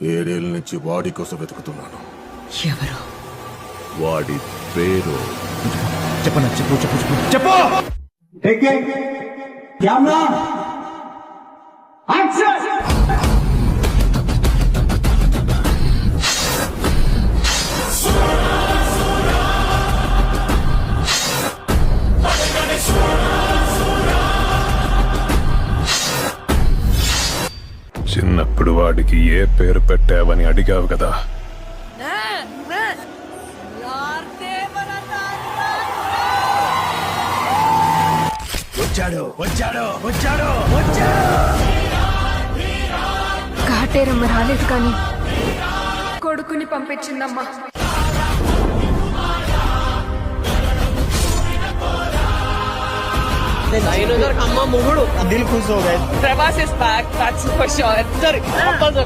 ఏడేళ్ళ నుంచి వాడి కోసం వెతుకుతున్నాను. ఎవరు? వాడి పేరు చెప్పనా? చెప్పు చెప్పు చెప్పు చెప్పు. చిన్నప్పుడు వాడికి ఏ పేరు పెట్టావని అడిగావు కదా. వచ్చాడు వచ్చాడు వచ్చాడు వచ్చాడు. కాటేరమ్మ రాలేదు కానీ కొడుకుని పంపించిందమ్మా. అమ్మ మొగుడు దిల్ ఖుష్ హో Gaya. Prabhas is back, that's for sure.